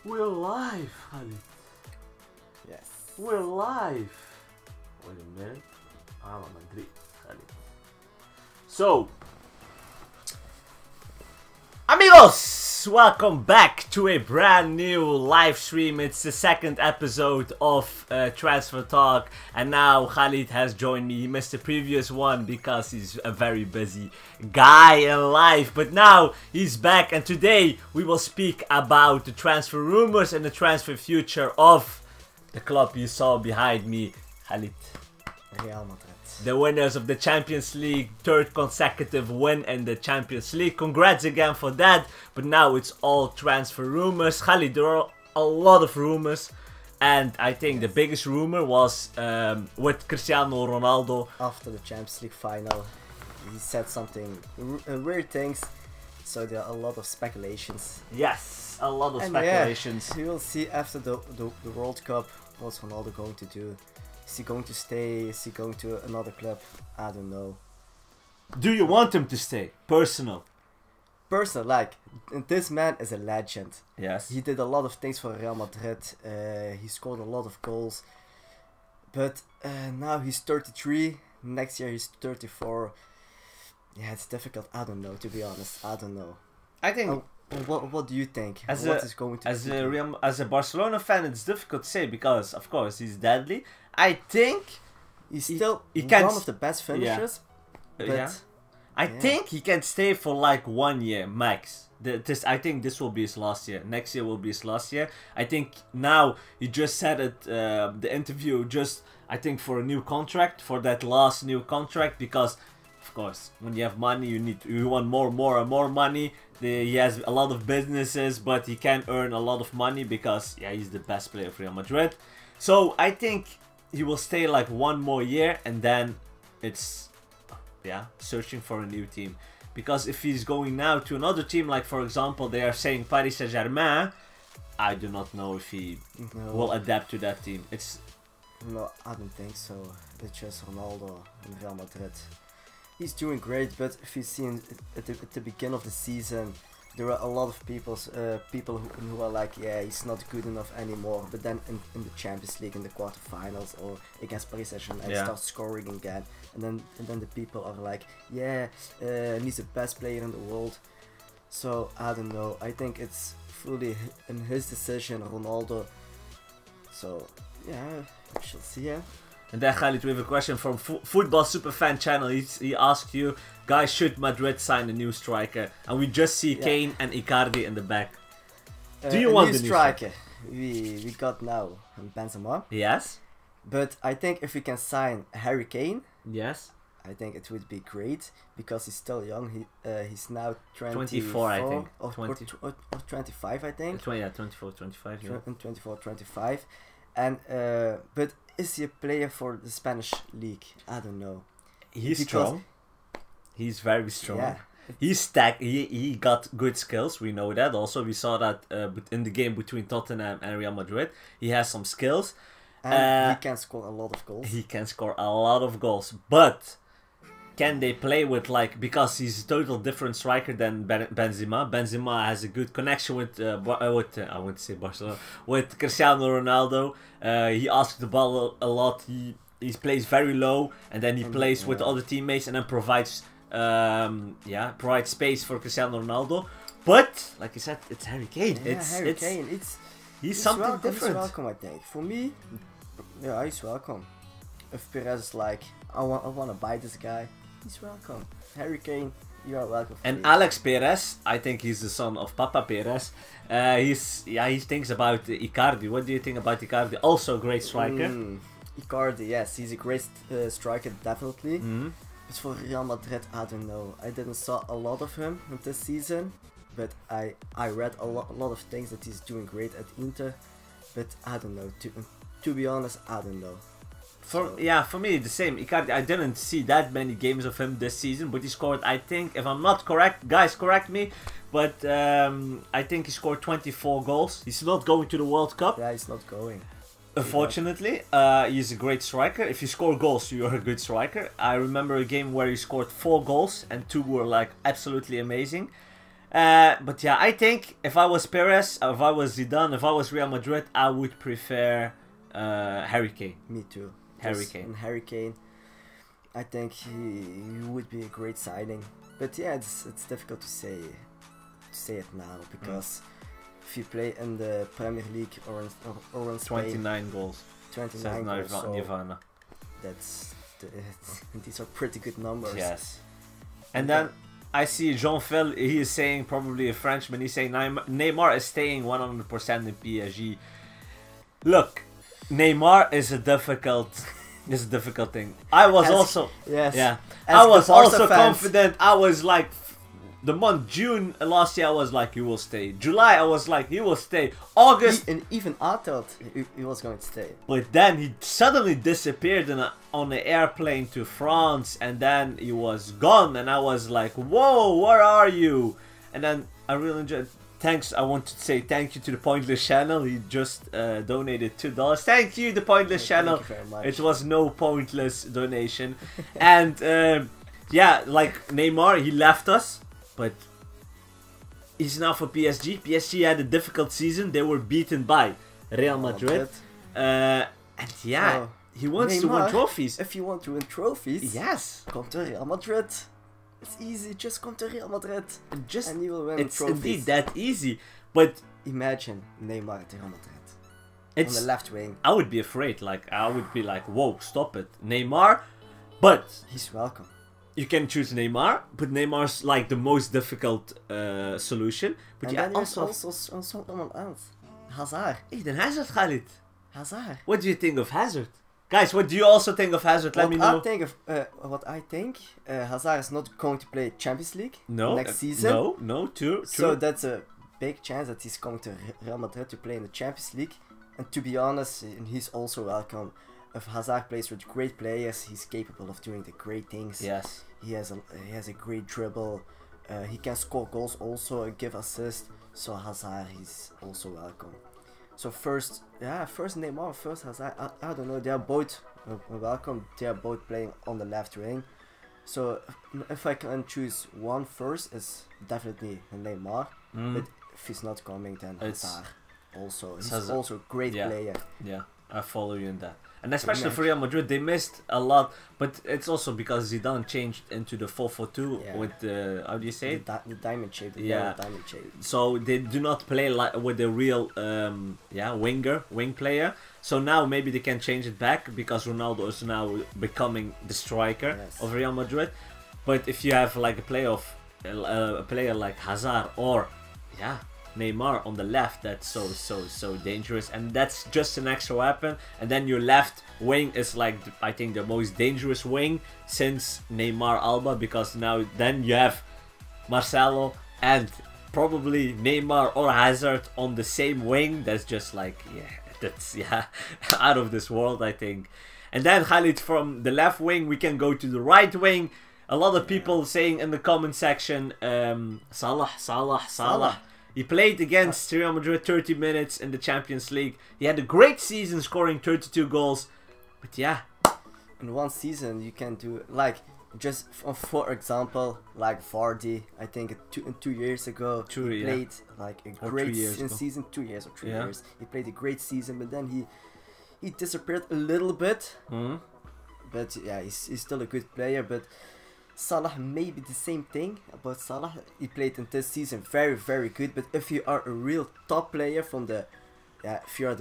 We're live, Khalid. Yes. We're live. Wait a minute. Real Madrid, Khalid. So, amigos, welcome back to a brand new live stream. It's the second episode of Transfer Talk, and now Khalid has joined me. He missed the previous one because he's a very busy guy in life, but now he's back, and today we will speak about the transfer rumors and the transfer future of the club you saw behind me, Khalid. Real Madrid. The winners of the Champions League, third consecutive win in the Champions League. Congrats again for that. But now it's all transfer rumors. Khalid, there are a lot of rumors. And I think the biggest rumor was with Cristiano Ronaldo. After the Champions League final, he said something weird things. So there are a lot of speculations. Yes, a lot of speculations. Yeah, we will see after the World Cup what's Ronaldo going to do. Is he going to stay? Is he going to another club? I don't know. Do you want him to stay? Personal, like, this man is a legend. yes. He did a lot of things for Real Madrid. He scored a lot of goals. But now he's 33. Next year he's 34. Yeah, it's difficult. I don't know, to be honest. I don't know. I think What do you think? As What a- is going to as a Barcelona fan, it's difficult to say because, of course, he's deadly. I think He's still he can't one of the best finishers. But yeah. I think he can stay for like 1 year max. I think this will be his last year. Next year will be his last year. I think now he just said it. The interview just I think for a new contract, for that last new contract, because of course when you have money you want more money. He has a lot of businesses, but he can earn a lot of money because yeah, he's the best player of Real Madrid. So I think he will stay like 1 more year, and then it's searching for a new team. Because if he's going now to another team, like for example they are saying Paris Saint-Germain, I do not know if he will adapt to that team. No, I don't think so. It's just Ronaldo in Real Madrid. He's doing great, but if you see at the beginning of the season, there are a lot of people who are like, yeah, he's not good enough anymore. But then in the Champions League, in the quarterfinals, or against Paris Saint-Germain, he starts scoring again. And then the people are like, yeah, he's the best player in the world. So I don't know. I think it's fully in his decision, Ronaldo. So yeah, we shall see. Yeah. And then Khalid, we have a question from Football Superfan channel. He asked you, guys, should Madrid sign a new striker? And we just see Kane and Icardi in the back. Do you want the new striker? We got now Benzema. Yes. But I think if we can sign Harry Kane, yes, I think it would be great because he's still young. He's now 24, I think. Or 25, I think. 24, 25. Yeah. 24, 25. And but is he a player for the Spanish league? I don't know. He's strong. He's very strong. Yeah. He got good skills. We know that. Also, we saw that in the game between Tottenham and Real Madrid. He has some skills. And he can score a lot of goals. He can score a lot of goals. But can they play with, like, because he's a total different striker than Benzema. Benzema has a good connection with I want to say Barcelona, with Cristiano Ronaldo. He asks the ball a lot. He plays very low, and then he plays with the other teammates, and then provides space for Cristiano Ronaldo. But like you said, it's Harry Kane. Yeah, Harry Kane. He's something welcome. different. He's welcome, I think. For me, yeah, he's welcome. If Perez is like, I want to buy this guy, he's welcome. Harry Kane, you are welcome. And Alex Perez, I think he's the son of Papa Perez. He thinks about Icardi. What do you think about Icardi? Also a great striker. Icardi, yes, he's a great striker, definitely. But for Real Madrid, I don't know. I didn't saw a lot of him this season, but I read a lot of things that he's doing great at Inter. But I don't know. To be honest, I don't know. For me, the same. Icardi, I didn't see that many games of him this season, but he scored, I think, if I'm not correct, guys, correct me, but I think he scored 24 goals. He's not going to the World Cup. Yeah, he's not going. Unfortunately, he's a great striker. If you score goals, you're a good striker. I remember a game where he scored 4 goals and 2 were like absolutely amazing. But yeah, I think if I was Perez, if I was Zidane, if I was Real Madrid, I would prefer Harry Kane. Me too. Harry Kane. And Harry Kane, I think he would be a great signing. But yeah, it's difficult to say it now because if you play in the Premier League or in Spain, 29 goals. 29 goals. So Nirvana. these are pretty good numbers. Yes. And then I see Jean-Phil, he is saying, probably a Frenchman, he's saying Neymar is staying 100% in PSG. Look, Neymar is a difficult thing. I was also I was also confident. I was like, the month June last year I was like, he will stay. July I was like, he will stay. August, and even I thought he was going to stay. But then he suddenly disappeared on an airplane to France, and then he was gone, and I was like, whoa, where are you? And then I really enjoyed. Thanks, I want to say thank you to the Pointless channel. He just donated $2. Thank you, the Pointless channel. Thank you very much. It was no pointless donation. And yeah, like Neymar, he left us, but he's now for PSG. PSG had a difficult season. They were beaten by Real Madrid. And yeah, he wants to win trophies. If you want to win trophies, yes, come to Real Madrid. It's easy, just come to Real Madrid and you will win it's trophies. Indeed that easy, but imagine Neymar at Real Madrid. It's on the left wing. I would be afraid, like I would be like, whoa, stop it. Neymar, but he's welcome. You can choose Neymar, but Neymar's like the most difficult solution. But and yeah, then also someone else. Hazard. Eden Hazard, Khalid. Hazard. What do you think of Hazard? Guys, what do you also think of Hazard? Let me know. What I think, Hazard is not going to play Champions League next season. No, true. So that's a big chance that he's going to Real Madrid to play in the Champions League. And to be honest, he's also welcome. If Hazard plays with great players, he's capable of doing the great things. Yes. He has a great dribble. He can score goals also and give assists. So Hazard, he's also welcome. So first Neymar, first Hazard. I don't know. They are both welcome. They are both playing on the left wing. So if I can choose one first, it's definitely Neymar. But if he's not coming, then Hazard. Also, he's also a great player. Yeah, I follow you in that. And especially for Real Madrid, they missed a lot, but it's also because Zidane changed into the 4-4-2 with the, how do you say it? The diamond shape, diamond shape. So they do not play like with the real wing player. So now maybe they can change it back because Ronaldo is now becoming the striker of Real Madrid. But if you have like a player like Hazard or Neymar on the left, that's so dangerous, and that's just an extra weapon. And then your left wing is like, I think, the most dangerous wing since Neymar Alba, because now then you have Marcelo and probably Neymar or Hazard on the same wing. That's just like, that's out of this world, I think. And then Khalid, from the left wing we can go to the right wing. A lot of people saying in the comment section, Salah. He played against Real Madrid 30 minutes in the Champions League. He had a great season, scoring 32 goals. But yeah, in one season you can do, like, just for example, like Vardy. I think 2 years ago he played like a great season. 2 years or 3 years. He played a great season, but then he disappeared a little bit. But yeah, he's still a good player. But Salah may be the same thing. But Salah, he played in this season very good. But if you are a real top player from the, if you are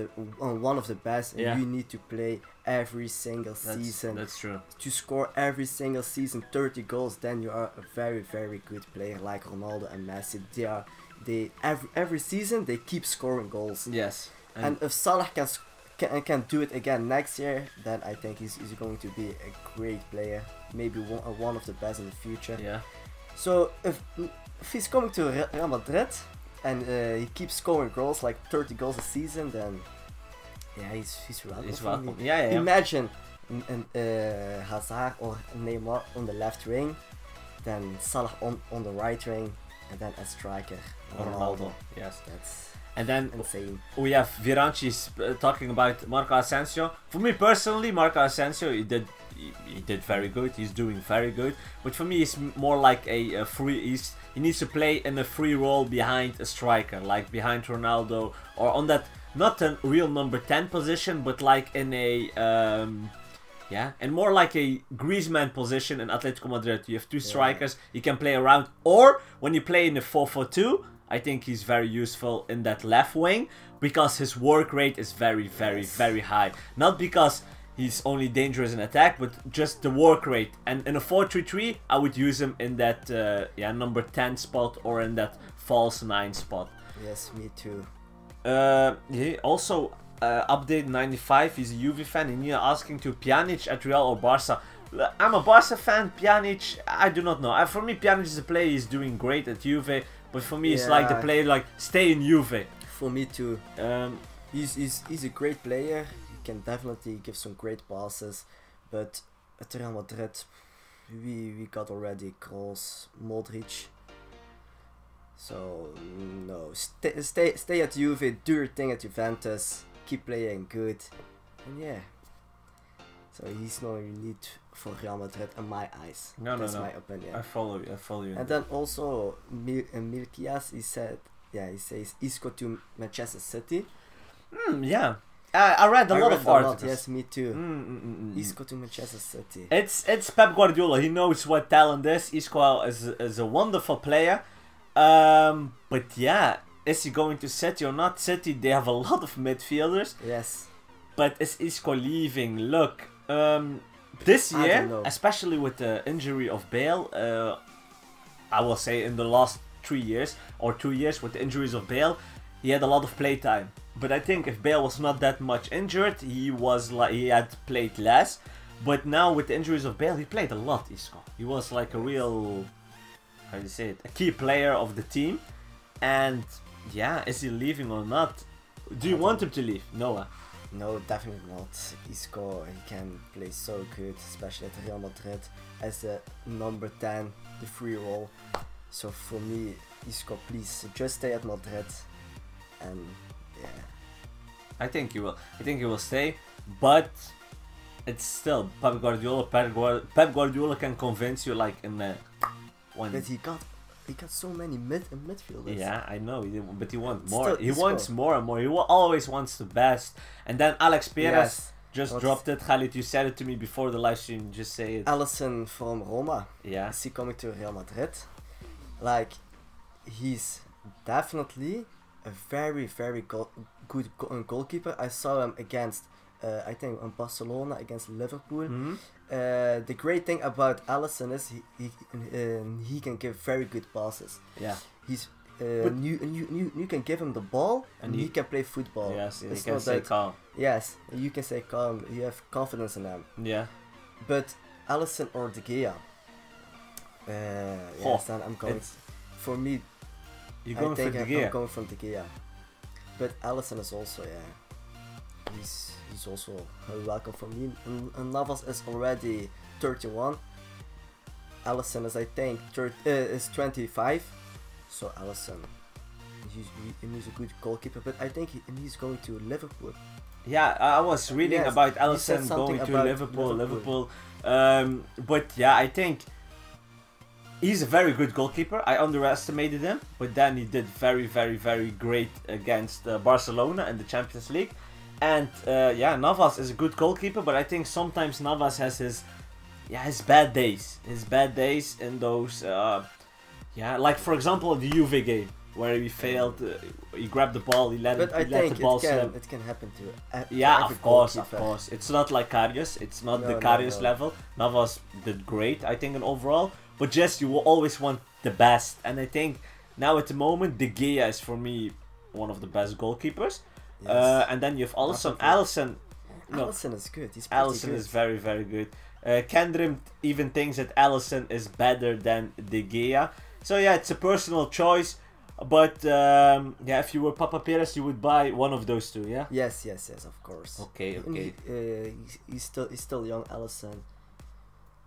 one of the best, and you need to play every single season. That's true. To score every single season 30 goals, then you are a very good player like Ronaldo and Messi. Every season they keep scoring goals. Yes. And if Salah can do it again next year, then I think he's going to be a great player, maybe one of the best in the future. Yeah. So if he's coming to Real Madrid and he keeps scoring goals, like 30 goals a season, then he's welcome. He's welcome. Yeah. Imagine Hazard or Neymar on the left wing, then Salah on the right wing, and then a striker, Ronaldo. Yes. And then insane. we have Viranchi talking about Marco Asensio. For me personally, Marco Asensio, he did very good. He's doing very good. But for me, he's more like a free. He needs to play in a free role behind a striker, like behind Ronaldo, or on that, not a real number 10 position, but like in a yeah, and more like a Griezmann position in Atletico Madrid. You have two strikers, you can play around, or when you play in the 4-4-2, I think he's very useful in that left wing because his work rate is very, very high. Not because he's only dangerous in attack, but just the work rate. And in a 4-3-3, I would use him in that yeah, number 10 spot or in that false 9 spot. Yes, me too. Yeah, also, update 95, he's a Juve fan, and you're asking to Pjanic at Real or Barca. I'm a Barca fan. Pjanic, I do not know. For me, Pjanic is a player, he's doing great at Juve. But for me, it's like the player, like, stay in Juve. For me too. He's a great player. He can definitely give some great passes. But at Real Madrid, we got already Kroos, Modric. So no, stay at Juve. Do your thing at Juventus. Keep playing good. And yeah. So he's no need for Real Madrid in my eyes. That's my opinion. I follow you. And then also Milkias, he says Isco to Manchester City. Yeah. I read a lot of articles. Yes, me too. Isco to Manchester City. It's Pep Guardiola. He knows what talent is. Isco is a wonderful player. But yeah, is he going to City or not? City, they have a lot of midfielders. Yes. But is Isco leaving? Look, this year, especially with the injury of Bale, I will say in the last 3 years or 2 years with the injuries of Bale, he had a lot of playtime. But I think if Bale was not that much injured, he had played less. But now with the injuries of Bale, he played a lot. Isco, he was like a real, how do you say it, a key player of the team. And yeah, is he leaving or not? Do you want him to leave, Noah? No, definitely not. Isco, he can play so good, especially at Real Madrid as the number 10, the free role. So for me, Isco, please just stay at Madrid. And yeah, I think he will. I think he will stay, but it's still Pep Guardiola. Pep Guardiola can convince you like in one. But he got so many midfielders. Yeah, I know, but he wants more. He wants more and more. He always wants the best. And then Alex Perez just dropped it. Khalid, you said it to me before the live stream. Just say it. Alisson from Roma. Yeah. Is he coming to Real Madrid? Like, he's definitely a very good goalkeeper. I saw him against, I think, on Barcelona against Liverpool. The great thing about Alisson is he can give very good passes. Yeah. He's you can give him the ball and he can play football. Yes, he can stay calm. Yes, you can stay calm. You have confidence in him. Yeah. But Alisson or De Gea. Yes, then I'm going. For me, you're going for De Gea. I'm going from De Gea. But Alisson is also, yeah, he's also welcome for me. And Navas is already 31. Alisson is, I think, is 25. So Alisson, he's a good goalkeeper. But I think he's going to Liverpool. Yeah, I was reading about Alisson going to Liverpool. But yeah, I think he's a very good goalkeeper. I underestimated him, but then he did very great against Barcelona in the Champions League. And yeah, Navas is a good goalkeeper, but I think sometimes Navas has his bad days. His bad days in those, yeah, like for example the Juve game where he failed. He grabbed the ball, he let the ball slip. It can happen to yeah, of course. It's not like Karius. It's not the Karius level. Navas did great, I think, in overall. But just, you will always want the best. And I think now at the moment, De Gea is for me one of the best goalkeepers. Yes. And then you have also Alisson. Alisson is good. He's Alisson is very good. Kendrim even thinks that Alisson is better than De Gea. So yeah, it's a personal choice. But yeah, if you were Papa Perez, you would buy one of those two, yeah? Yes, of course. Okay. He's still young, Alisson.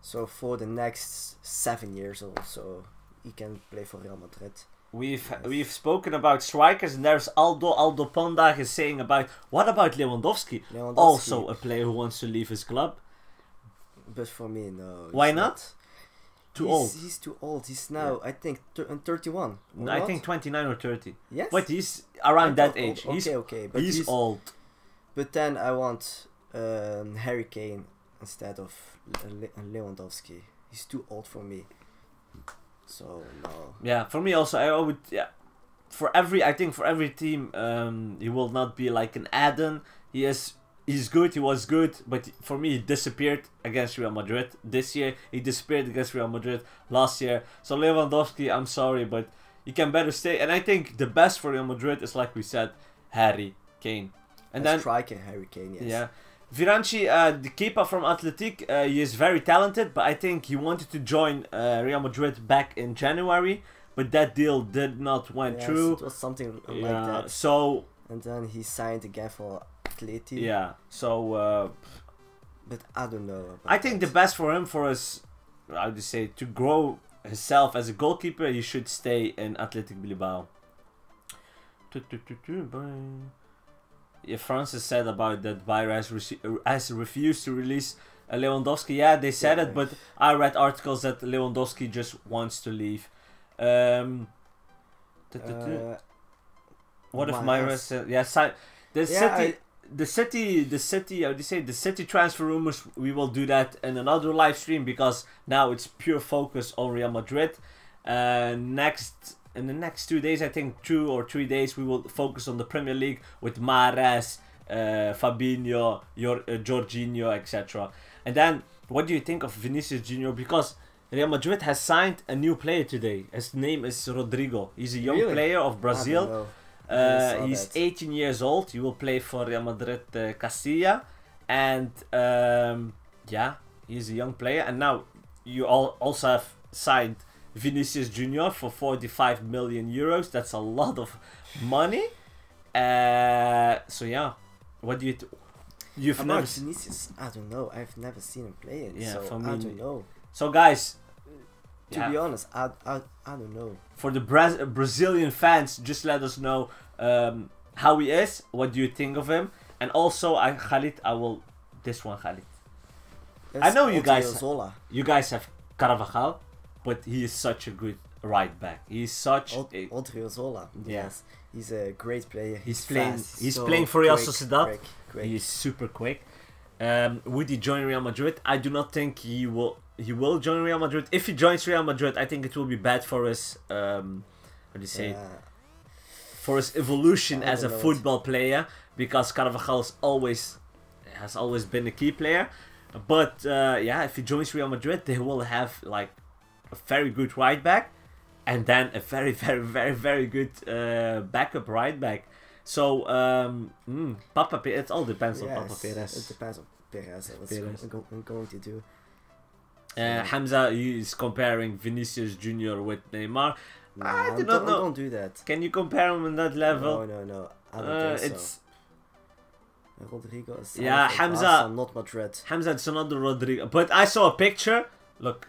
So for the next 7 years or so, he can play for Real Madrid. we've spoken about strikers, and there's Aldo Pondag is saying about what about Lewandowski? Also a player who wants to leave his club. But for me, no. Why not? Too old. He's too old. He's now, I think, 31. I think 29 or 30. Yes. But he's around that age. Okay. But he's old. But then I want Harry Kane instead of Lewandowski. He's too old for me. So no. Yeah, for me also, I would. Yeah, I think for every team, he will not be like an add-on. He's good. He was good, but for me, he disappeared against Real Madrid this year. He disappeared against Real Madrid last year. So Lewandowski, I'm sorry, but you can better stay. And I think the best for Real Madrid is, like we said, Harry Kane. And then striker Harry Kane. Yes. Yeah. Viranci, the keeper from Athletic, he is very talented, but I think he wanted to join Real Madrid back in January, but that deal did not went through. It was something like that. So. And then he signed again for Athletic. Yeah. So. But I don't know. I think the best for him, for us, how do you say, to grow himself as a goalkeeper, he should stay in Athletic Bilbao. Yeah, Francis said about that Bayern has refused to release Lewandowski. Yeah, they said it, but I read articles that Lewandowski just wants to leave. What if Myra said? Yeah, the city. How do you say? The city transfer rumors. We will do that in another live stream because now it's pure focus on Real Madrid. In the next 2 days, I think 2 or 3 days, we will focus on the Premier League with Mahrez, Fabinho, Jorginho, etc. And then, what do you think of Vinicius Junior? Because Real Madrid has signed a new player today. His name is Rodrigo. He's a young player of Brazil. He's 18 years old. He will play for Real Madrid Castilla. And yeah, he's a young player. And now you also have signed Vinicius Junior for 45 million euros. That's a lot of money. So yeah, what do you've never Vinicius? I don't know. I've never seen him play it. Yeah, so for me, I don't know. So guys, to be honest, I don't know. For the Brazilian fans, just let us know how he is. What do you think of him? And also, Khalid, Khalid. I know you guys. You guys have Carvajal. But he is such a good right back. He's such Odriozola. Yes, he's a great player. He's playing for Real Sociedad. Quick. He is super quick. Would he join Real Madrid? I do not think he will. He will join Real Madrid. If he joins Real Madrid, I think it will be bad for his how do you say? For his evolution as a football player, because Carvajal has always been a key player. But yeah, if he joins Real Madrid, they will have like a very good right back, and then a very good backup right back. So Papa Perez, it all depends on Papa Perez. It depends on Perez. What's going to do. Hamza is comparing Vinicius Junior with Neymar. No, I do not know. Don't do that. Can you compare him on that level? No. I don't think so. Rodrigo is Hamza, Barca, not Madrid. Hamza, it's another Rodrigo. But I saw a picture. Look,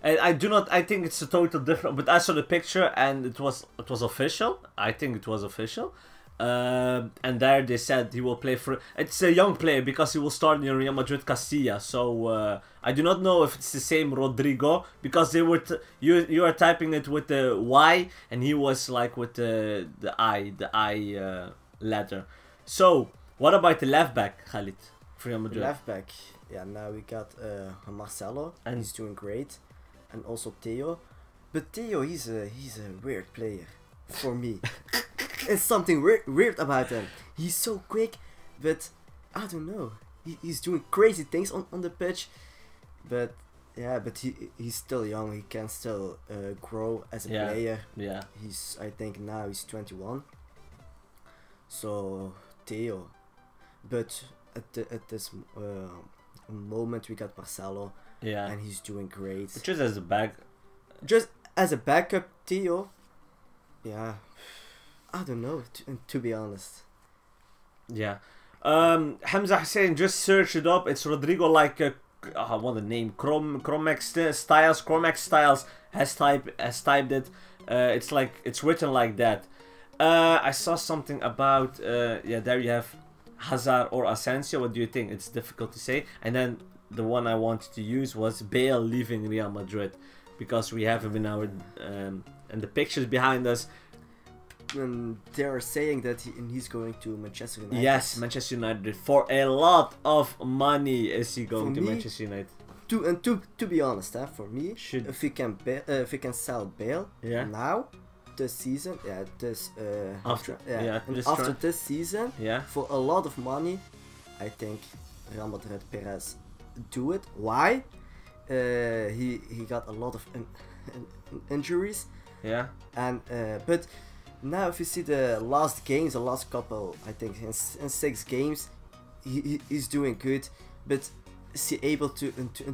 I do not. I think it's a total different. But I saw the picture and it was official. I think it was official. And there they said he will play for. It's a young player because he will start in Real Madrid Castilla. So I do not know if it's the same Rodrigo because they were. You are typing it with the Y and he was like with the I letter. So what about the left back, Khalid, for Real Madrid? Left back. Yeah, now we got Marcelo, and he's doing great, and also Theo. But Theo, he's a weird player for me. There's something weird about him. He's so quick, but I don't know. He's doing crazy things on the pitch. But yeah, but he's still young. He can still grow as a player. Yeah. I think now he's 21. So Theo, but at this moment we got Marcelo. Yeah. And he's doing great. But just as a backup, Theo. Yeah. I don't know, to be honest. Yeah. Hamza Hussein, just search it up. It's Rodrigo like a what the name, Chromex Styles has typed it. It's like, it's written like that. I saw something about yeah, there you have Hazard or Asensio. What do you think? It's difficult to say. And then the one I wanted to use was Bale leaving Real Madrid, because we have him in our and the pictures behind us. And they are saying that he's going to Manchester United. Yes, Manchester United for a lot of money. Is he going to Manchester United? To be honest, for me, if we can sell Bale now, this season, after this season, for a lot of money, I think Real Madrid Perez do it. Why? He got a lot of injuries. Yeah. And but now if you see the last games, the last couple, I think in 6 games, he's doing good. But is he able to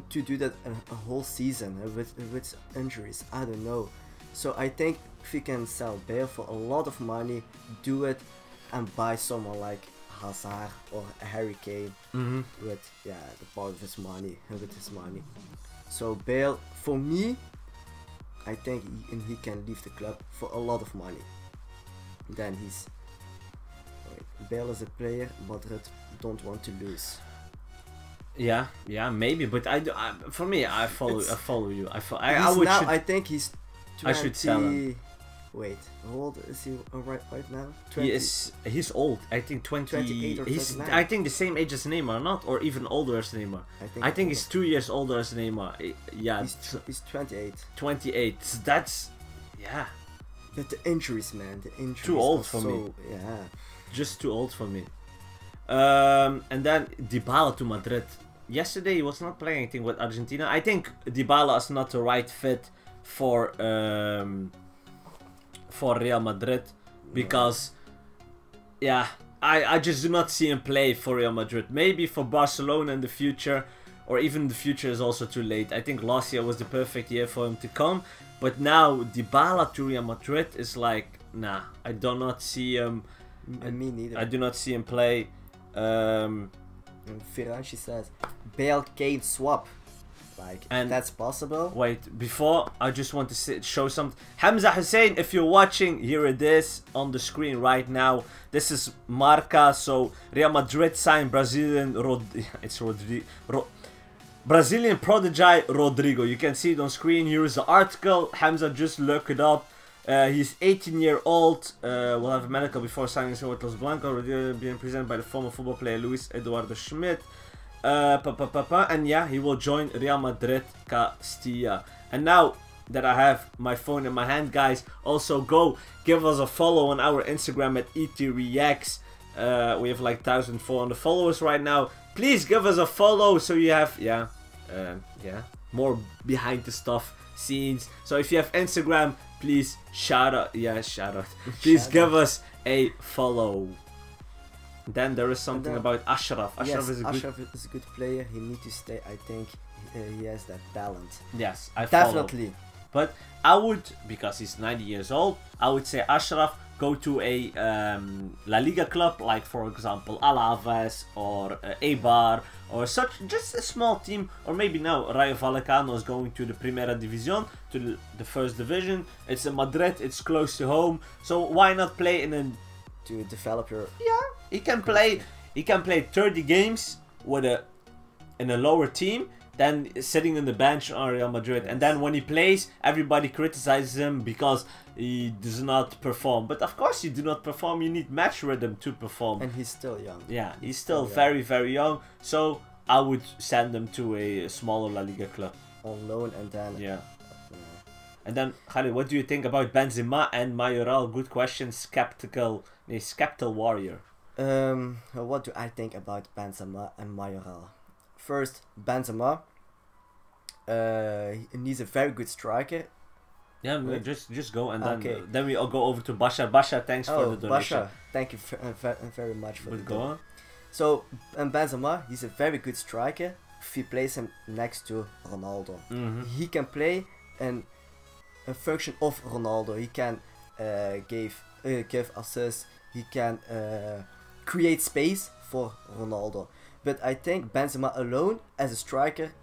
do that a whole season with injuries? I don't know. So I think if you can sell Bale for a lot of money, do it, and buy someone like Hazard or Harry Kane with the part of his money, So Bale, for me, I think he can leave the club for a lot of money. Then Bale is a player Madrid don't want to lose. Yeah, maybe, but for me, I follow you. I think he's 20. I should sell him. Wait, how old is he right now? 20. He's old. I think 28 or 29. I think the same age as Neymar, not, or even older as Neymar. I think he's 2 years older as Neymar. Yeah, he's 28. 28. So that's But the injuries, man, the injuries. Too old for me. Yeah. Just too old for me. And then Dybala to Madrid. Yesterday he was not playing anything with Argentina. I think Dybala is not the right fit for Real Madrid, because I just do not see him play for Real Madrid. Maybe for Barcelona in the future, or even the future is also too late. I think last year was the perfect year for him to come, but now Dybala to Real Madrid is like, nah, I do not see him. Me neither. I do not see him play. Firanchi says Bale Kane swap. And that's possible. Wait, before I just want to show something. Hamza Hussein, if you're watching, here it is on the screen right now. This is Marca. So Real Madrid signed Brazilian Brazilian prodigy Rodrigo. You can see it on screen. Here is the article. Hamza, just look it up. He's 18 years old. Will have a medical before signing with Los Blancos. Rodrigo being presented by the former football player Luis Eduardo Schmidt. And yeah, he will join Real Madrid Castilla. And now that I have my phone in my hand, guys, also go give us a follow on our Instagram at ETReacts. We have like 1,400 followers right now. Please give us a follow so you have more behind the stuff scenes. So if you have Instagram, please shout out. Please give us a follow. Then there is something about Ashraf. Ashraf is a good player. He needs to stay. I think he has that talent. Yes, I definitely. Follow. But I would, because he's 90 years old, I would say Ashraf, go to a La Liga club, like for example Alaves or Eibar or such, just a small team. Or maybe now Rayo Vallecano is going to the Primera División, to the first division. It's in Madrid, it's close to home, so why not play in a to develop your he can play 30 games with in a lower team than sitting on the bench on Real Madrid. Yes. And then when he plays, everybody criticizes him because he does not perform. But of course you do not perform, you need match rhythm to perform. And he's still young. Yeah, he's still very, very young. So I would send him to a smaller La Liga club. On loan, and then and then, Khalid, what do you think about Benzema and Mayoral? Good question. Skeptical warrior. What do I think about Benzema and Mayoral? First, Benzema. He's a very good striker. Yeah, just go, and then we all go over to Bashar. Bashar, thanks for the donation. Bashar, thank you very much for the go on. So, Benzema, he's a very good striker. If he plays him next to Ronaldo, he can play a function of Ronaldo. He can give assists. He can create space for Ronaldo. But I think Benzema alone as a striker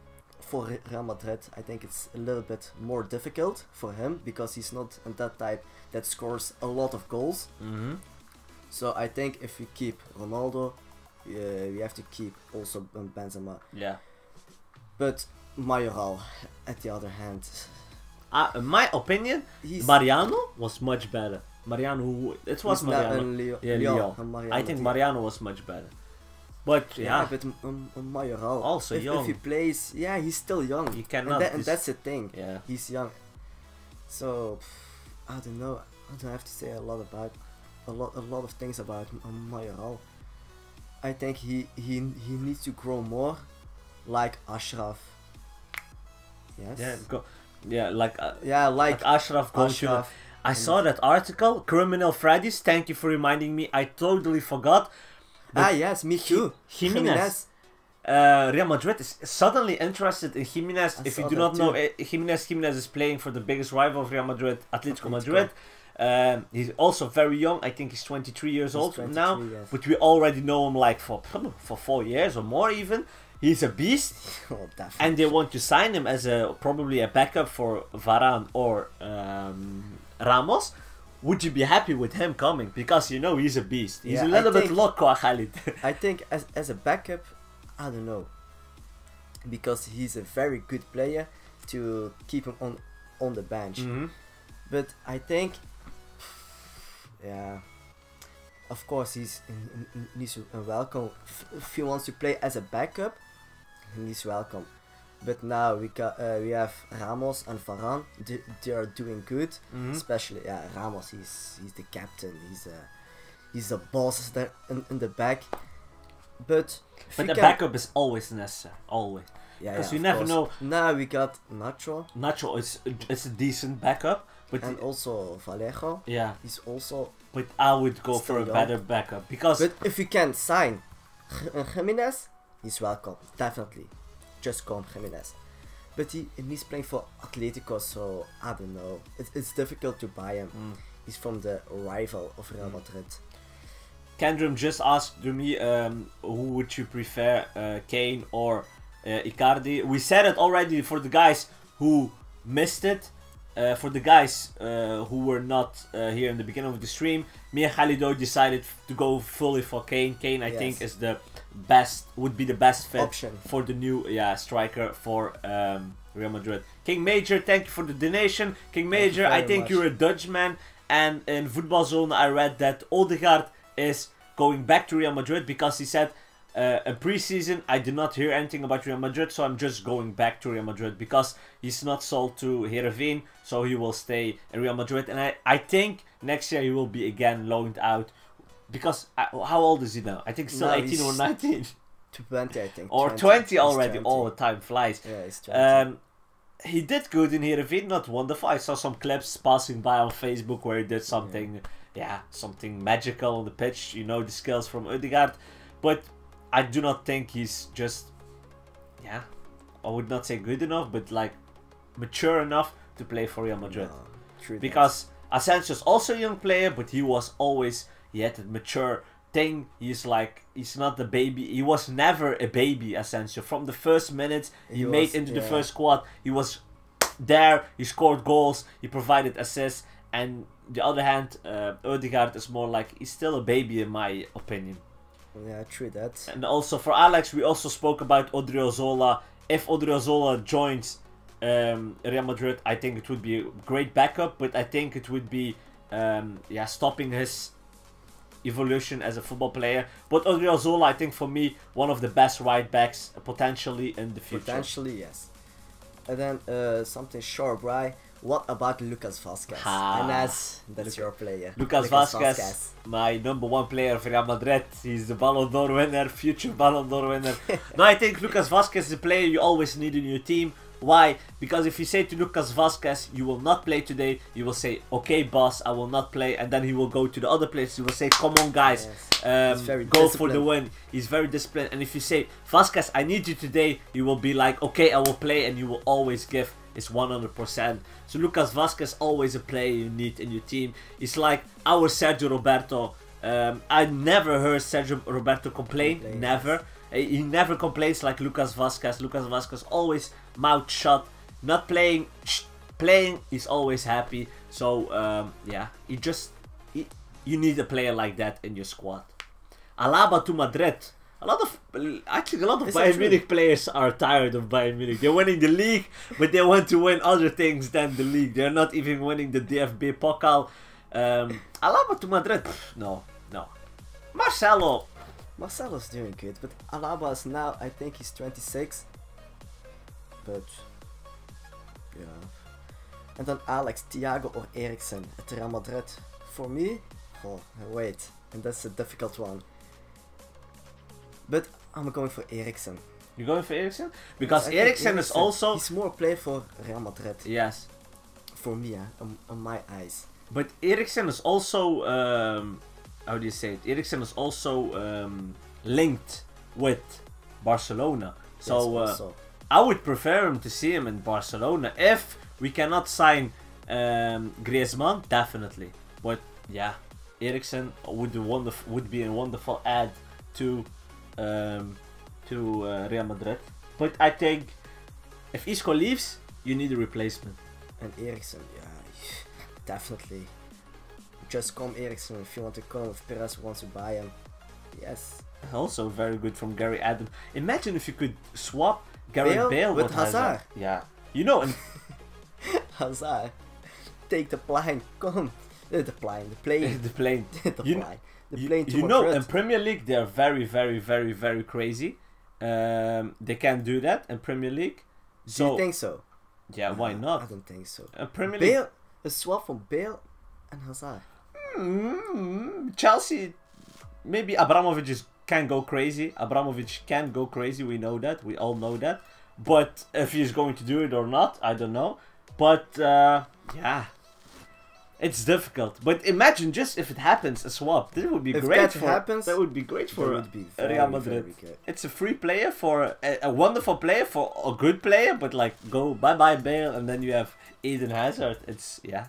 for Real Madrid, I think it's a little bit more difficult for him because he's not that type that scores a lot of goals. So I think if we keep Ronaldo, we have to keep also Benzema. Yeah. But Mayoral, at the other hand, in my opinion, Mariano was much better. Mariano, it was Mariano. Lyon. I think Mariano was much better. But yeah, but Mayoral also young. If he plays, he's still young. You cannot. And that's the thing. Yeah, he's young. So I don't know. I don't have to say a lot about a lot of things about Mayoral. I think he needs to grow more, like Ashraf. Yes. Like Ashraf. I saw that article, Criminal Fridays. Thank you for reminding me. I totally forgot. Yes, me too. Jimenez. Real Madrid is suddenly interested in Jimenez. If you do not know, Jimenez is playing for the biggest rival of Real Madrid, Atletico Madrid. He's also very young. I think he's 23 years old now. Yes. But we already know him like for 4 years or more even. He's a beast. Oh, definitely. And they want to sign him as probably a backup for Varane or Ramos. Would you be happy with him coming? Because you know he's a beast. He's a little bit loco, Khalid. I think as a backup, I don't know. Because he's a very good player to keep him on the bench. But I think, of course he needs to welcome. If he wants to play as a backup, he needs welcome. But now we have Ramos and Varane. They are doing good, especially Ramos. He's the captain. He's the boss there in the back. But the backup is always necessary, always. Because you never know. Now we got Nacho. Nacho is a decent backup, but also Vallejo. Yeah, he's also. But I would go for a better backup because. But if we can sign Jimenez, he's welcome, definitely. Just come Jimenez. But he's playing for Atletico, so I don't know. It's difficult to buy him. He's from the rival of Real Madrid. Kendrum just asked me, who would you prefer, Kane or Icardi? We said it already for the guys who missed it. For the guys who were not here in the beginning of the stream, me and Khalido decided to go fully for Kane. Kane, I think, is the best, would be the best fit option for the new striker for Real Madrid. King Major, thank you for the donation. King Major, I think you're a Dutchman, and in Football Zone I read that Odegaard is going back to Real Madrid because he said in pre-season I did not hear anything about Real Madrid, so I'm just going back to Real Madrid because he's not sold to Heerenveen, so he will stay in Real Madrid. And I think next year he will be again loaned out because how old is he now? I think still 18 or 19. 20, I think. Or 20 already. 20. All the time flies. Yeah, he's 20. He did good in Heerenveen, not wonderful. I saw some clips passing by on Facebook where he did something, something magical on the pitch. You know the skills from Odegaard, but I do not think he's just, I would not say good enough, but like mature enough to play for Real Madrid. No, true because Asensio's also a young player, but he was always, he had a mature thing. He's not the baby. He was never a baby, Asensio. From the first minutes he made into the first squad, he was there, he scored goals, he provided assists. And the other hand, Odegaard is more like, he's still a baby in my opinion. Yeah, true that. And also for Alex, we also spoke about Odriozola. If Odriozola joins Real Madrid, I think it would be a great backup, but I think it would be stopping his evolution as a football player. But Odriozola, I think for me, one of the best right backs potentially in the future. Potentially, yes. And then something short, right? What about Lucas Vazquez? That's your player. Lucas Vazquez, my #1 player for Real Madrid. He's the Ballon d'Or winner, future Ballon d'Or winner. No, I think Lucas Vazquez is a player you always need in your team. Why? Because if you say to Lucas Vazquez, you will not play today, you will say, okay boss, I will not play, and then he will go to the other players, he will say, come on guys, go for the win. He's very disciplined. And if you say, Vazquez, I need you today, he will be like, okay, I will play, and you will always give his 100%. So Lucas Vazquez, always a player you need in your team. He's like our Sergio Roberto. I never heard Sergio Roberto complain, never. He never complains like Lucas Vazquez. Lucas Vazquez always mouth shut, not playing. Playing, he's always happy. So yeah, you need a player like that in your squad. Alaba to Madrid. A lot of Bayern Munich players are tired of Bayern Munich. They're winning the league, but they want to win other things than the league. They're not even winning the DFB Pokal. Alaba to Madrid. No. Marcelo's doing good, but Alaba is now, I think he's 26. But yeah. And then Alex, Thiago or Eriksen at Real Madrid. For me, wait, and that's a difficult one. But I'm going for Eriksen. You're going for Eriksen? Because Eriksen is also... He's more a player for Real Madrid. Yes. For me, on my eyes. But Eriksen is also... how do you say it? Eriksen is also linked with Barcelona. So yes, I would prefer him to see him in Barcelona. If we cannot sign Griezmann, definitely. But yeah, Eriksen would be a wonderful add to Real Madrid. But I think if Isco leaves, you need a replacement. And Eriksen, yeah, definitely. Just come Eriksen if you want to come. If Perez wants to buy him, yes. Also very good from Gary Adam. Imagine if you could swap Gareth Bale with Hazard. Yeah, you know. And Hazard, take the plane, come. The plane. The plane. The plane to you know, Madrid. in Premier League they're very crazy. They can't do that in Premier League. Do you think so? Yeah, why not? I don't think so. Premier League. Bale, a swap from Bale and Hazard. Chelsea, maybe Abramovich can go crazy. Abramovich can go crazy. We know that. We all know that. But if he's going to do it or not, I don't know. But yeah, it's difficult. But imagine just if it happens, a swap. That would be great. That would be great for Real Madrid. It's a free player for a wonderful player for a good player. But like, go bye Bale, and then you have Eden Hazard. It's yeah.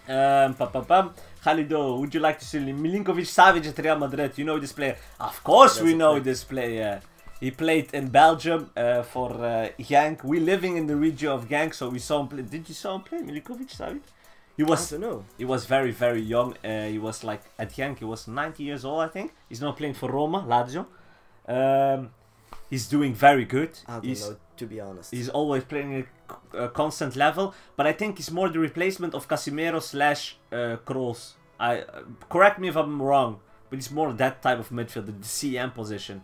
Khalido, would you like to see Milinkovic-Savic at Real Madrid? You know this player? Of course we know this player. He played in Belgium for Genk. We living in the region of Genk, so we saw him play. Did you saw him play, Milinkovic-Savic? I don't know. He was very young. He was like, at Genk, he was 90 years old, I think. He's now playing for Roma, Lazio. He's doing very good. I don't know, to be honest. He's always playing a constant level, but I think he's more the replacement of Casemiro / Kroos. Correct me if I'm wrong, but he's more that type of midfielder, the CM position.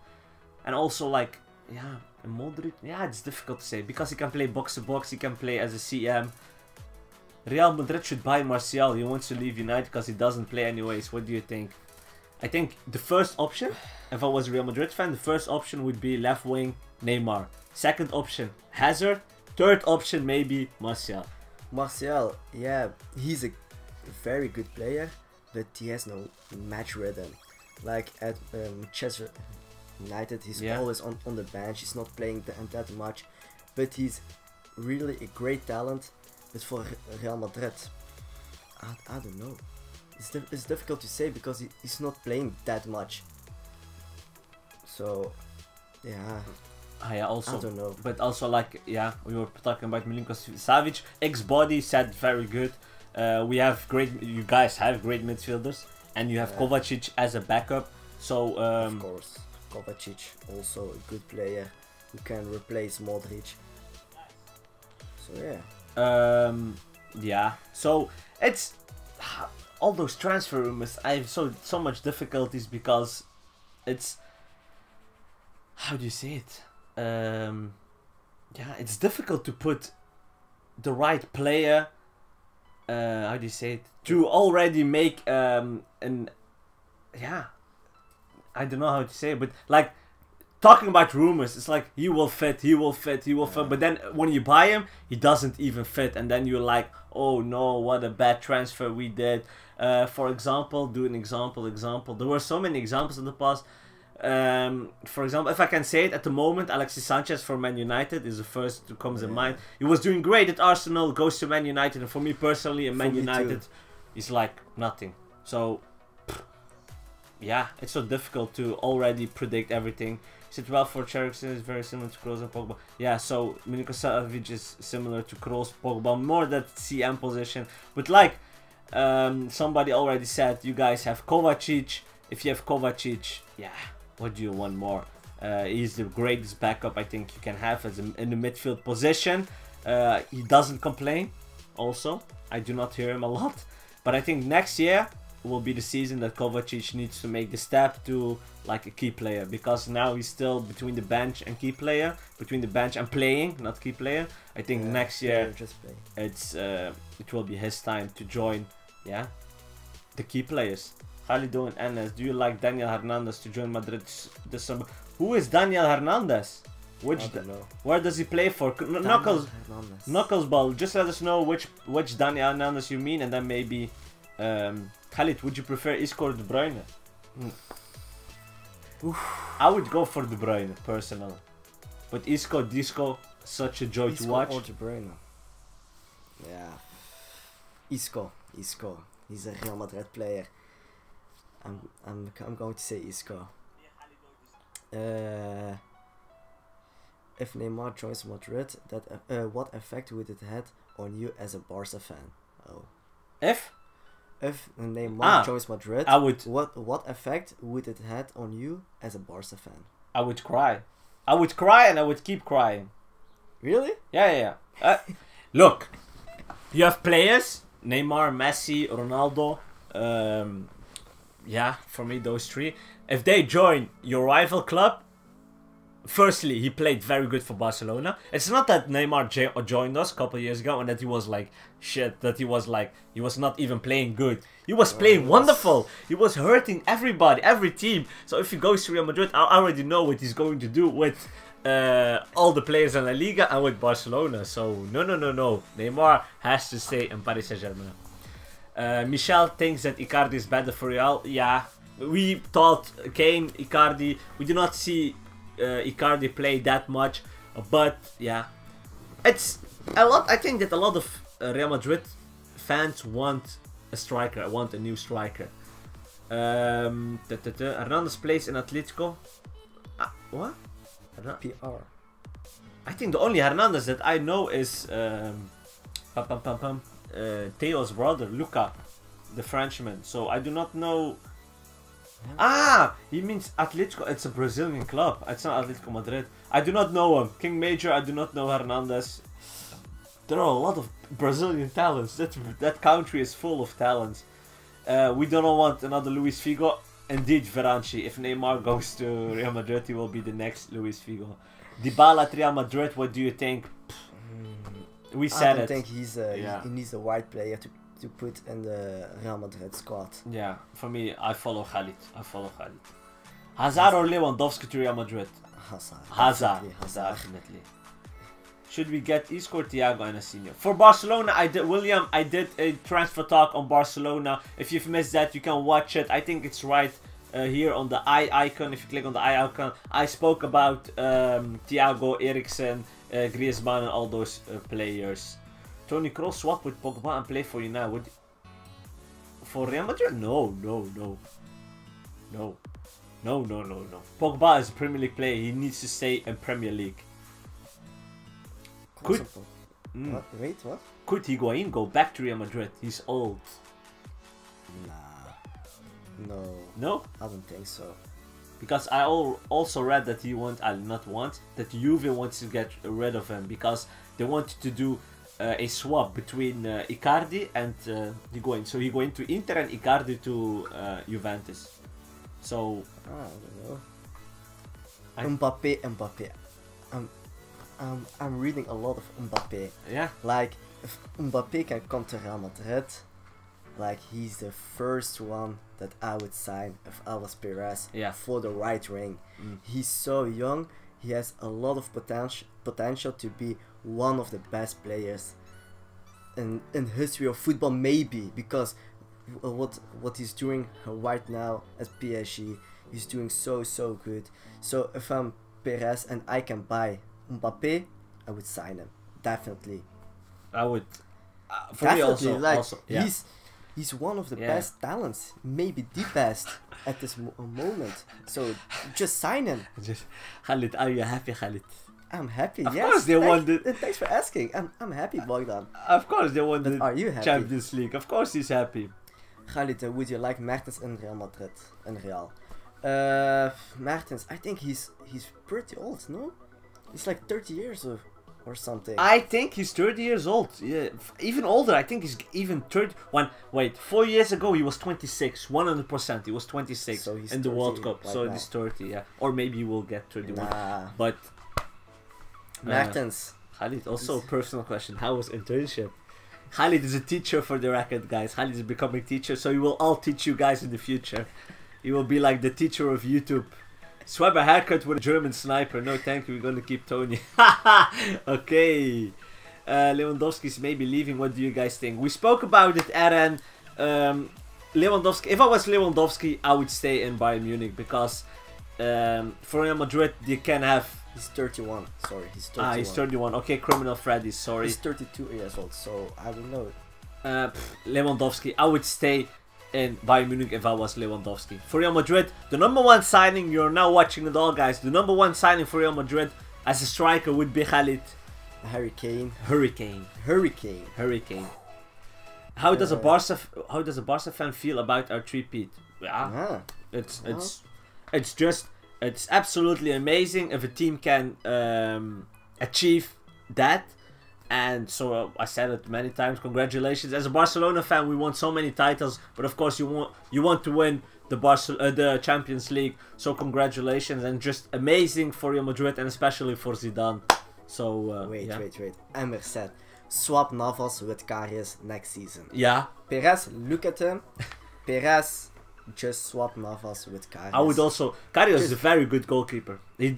And also like, yeah, Modric, yeah, it's difficult to say, because he can play box to box, he can play as a CM. Real Madrid should buy Martial. He wants to leave United because he doesn't play anyways. What do you think? I think the first option, if I was a Real Madrid fan, the first option would be left wing Neymar. Second option, Hazard. Third option, maybe Martial. Martial, yeah, he's a very good player, but he has no match rhythm. Like at Manchester United, he's always on the bench. He's not playing that much, but he's really a great talent. But for Real Madrid, I don't know. It's difficult to say because he's not playing that much. So, yeah. Yeah, also, I don't know. But also, like, yeah, we were talking about Milinkovic-Savic. Ex-body said very good. You guys have great midfielders, and you have Kovacic as a backup. So, of course, Kovacic also a good player who can replace Modric. So yeah. Yeah. So it's all those transfer rumors. I have so much difficulties because it's, how do you say it? Yeah, it's difficult to put the right player. How do you say it? To already make yeah, I don't know how to say it, but like talking about rumors, it's like he will fit. But then when you buy him, he doesn't even fit, and then you're like, oh no, what a bad transfer we did. For example, there were so many examples in the past. For example, if I can say it, at the moment, Alexis Sanchez for Man United is the first who comes in mind. He was doing great at Arsenal, goes to Man United, and for me personally, in Man United, he's like nothing. So, yeah, it's so difficult to already predict everything. Is it well for Cherokee is very similar to Kroos and Pogba? Yeah, so Milinkovic is similar to Kroos, Pogba, more that CM position. But like somebody already said, you guys have Kovacic. If you have Kovacic, yeah, what do you want more? He's the greatest backup I think you can have as in the midfield position. He doesn't complain. Also, I do not hear him a lot. But I think next year will be the season that Kovacic needs to make the step to like a key player, because now he's still between the bench and key player, between the bench and playing, not key player. I think next year it will be his time to join, yeah, the key players. Khalido and Enes, do you like Daniel Hernandez to join Madrid this summer? Who is Daniel Hernandez? Where does he play for? Knuckles Ball. Just let us know which Daniel Hernandez you mean, and then maybe Khalid, would you prefer Isco or De Bruyne? I would go for De Bruyne personally, but Isco, Disco, such a joy to watch. Or De Bruyne. Yeah, Isco. He's a Real Madrid player. I'm going to say Isco. If Neymar joins Madrid, what effect would it have on you as a Barca fan? Oh. If Neymar joins Madrid, I would. What effect would it have on you as a Barca fan? I would cry. I would cry and I would keep crying. Really? Yeah. Look, you have players: Neymar, Messi, Ronaldo. Yeah, for me those three. If they join your rival club, firstly, he played very good for Barcelona. It's not that Neymar joined us a couple of years ago and that he was like shit, that he was not even playing good. He was playing wonderful. He was hurting everybody, every team. So if he goes to Real Madrid, I already know what he's going to do with all the players in La Liga and with Barcelona. So no. Neymar has to stay in Paris Saint-Germain. Michel thinks that Icardi is better for Real. Yeah, we thought Kane, Icardi. We do not see Icardi play that much, but yeah, it's a lot. I think that a lot of Real Madrid fans want a striker, want a new striker. Hernandez plays in Atletico. What? PR. I think the only Hernandez that I know is Theo's brother, Luca, the Frenchman. So I do not know. He means Atletico. It's a Brazilian club. It's not Atletico Madrid. I do not know him. King Major, I do not know Hernandez. There are a lot of Brazilian talents. That country is full of talents. We don't want another Luis Figo. Indeed, Verratti. If Neymar goes to Real Madrid, he will be the next Luis Figo. Dybala at Real Madrid, what do you think? We said it. I think he needs a white player to put in the Real Madrid squad. Yeah, for me, I follow Khalid. Hazard or Lewandowski to Real Madrid? Hazard, definitely. Should we get Isco or Thiago Anassinho? For Barcelona, I did a transfer talk on Barcelona. If you've missed that, you can watch it. I think it's right here on the eye icon. If you click on the eye icon, I spoke about Thiago, Eriksen, Griezmann and all those players. Toni Kroos swap with Pogba and play for you now. For Real Madrid? No. Pogba is a Premier League player. He needs to stay in Premier League. What? Could Higuain go back to Real Madrid? He's old. Nah. No? I don't think so. Because I also read that that Juve wants to get rid of him because they want to do a swap between Icardi and Higuain. So Higuain to Inter and Icardi to Juventus. So I don't know. Mbappe. I'm reading a lot of Mbappe. Yeah. Like if Mbappe can come to Real Madrid, like he's the first one that I would sign if I was Perez for the right ring. He's so young. He has a lot of potential to be one of the best players in history of football, maybe, because what he's doing right now at PSG, he's doing so good. So if I'm Perez and I can buy Mbappe, I would sign him, definitely. I would. For definitely, me also, like yeah. he's one of the best talents, maybe the best at this moment. So just sign him. Khalid, are you happy, Khalid? I'm happy. Of yes. course they won the. Thanks for asking. I'm happy, Bogdan. Of course they won But are you the happy? Champions League. Of course he's happy. Khalid, would you like Mertens in Real Madrid? In Real? Mertens, I think he's pretty old, no? He's like 30 years or something. I think he's 30 years old. Yeah, even older. I think he's even 31. Wait, 4 years ago he was 26. 100%. He was 26 so he's in the World Cup. Right so now. he's 30. Yeah, or maybe he will get 31. Nah. But Mertens. Khalid, also a personal question. How was internship? Khalid is a teacher for the record, guys. Khalid is becoming teacher, so he will all teach you guys in the future. He will be like the teacher of YouTube. Swap a haircut with a German sniper. No, thank you. We're gonna keep Tony. Okay. Lewandowski's maybe leaving. What do you guys think? We spoke about it, Aaron. Lewandowski. If I was Lewandowski, I would stay in Bayern Munich because for Real Madrid, they can have. He's 31. Sorry, he's 31. He's 31. Okay, criminal Freddy. Sorry. He's 32 years old, so I don't know. Lewandowski. I would stay in Bayern Munich if I was Lewandowski. For Real Madrid, the number one signing, you're now watching it all, guys. The number one signing for Real Madrid as a striker would be Khalid. Hurricane. How does a Barca fan feel about our three-peat? Yeah, it's absolutely amazing if a team can achieve that. And so I said it many times. Congratulations! As a Barcelona fan, we won so many titles, but of course you want to win the Champions League. So congratulations, and just amazing for Real Madrid and especially for Zidane. So wait. Emmer said, swap Navas with Karius next season. Yeah. Perez, look at him. Perez, just swap Navas with Karius. I would also. Karius is a very good goalkeeper. He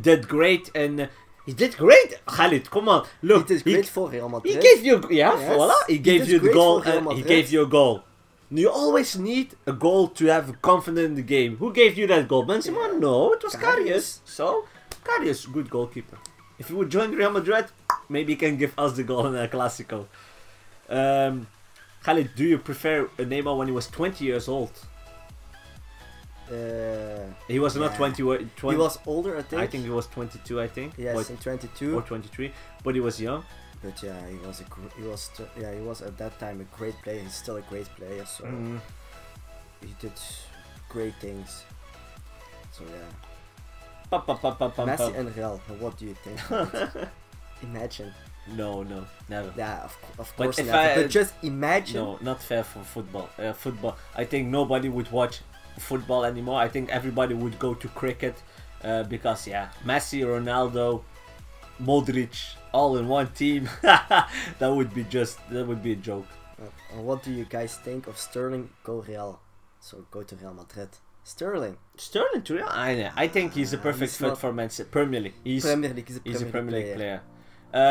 did great and. He did great, Khalid. Come on, look. He did great for Real Madrid. He gave you, voila. He gave you the goal, and he Madrid. gave you a goal. You always need a goal to have confidence in the game. Who gave you that goal, Benzema? Yeah. No, it was Karius. So, Karius, good goalkeeper. If he would join Real Madrid, maybe he can give us the goal in El Clasico. Khalid, do you prefer Neymar when he was 20 years old? He was not 20. He was older, I think. I think he was 22. I think. Yes, in 22 or 23, but he was young. But yeah, he was at that time a great player. He's still a great player, so he did great things. So yeah. Messi and Real. What do you think? Imagine. No, never. Yeah, of course never. But just imagine. No, not fair for football. Football. I think nobody would watch football anymore. I think everybody would go to cricket because Messi, Ronaldo, Modric, all in one team. that would be a joke. What do you guys think of Sterling go Real? So go to Real Madrid. Sterling to Real? I think he's a perfect fit for Premier League. He's a Premier League player.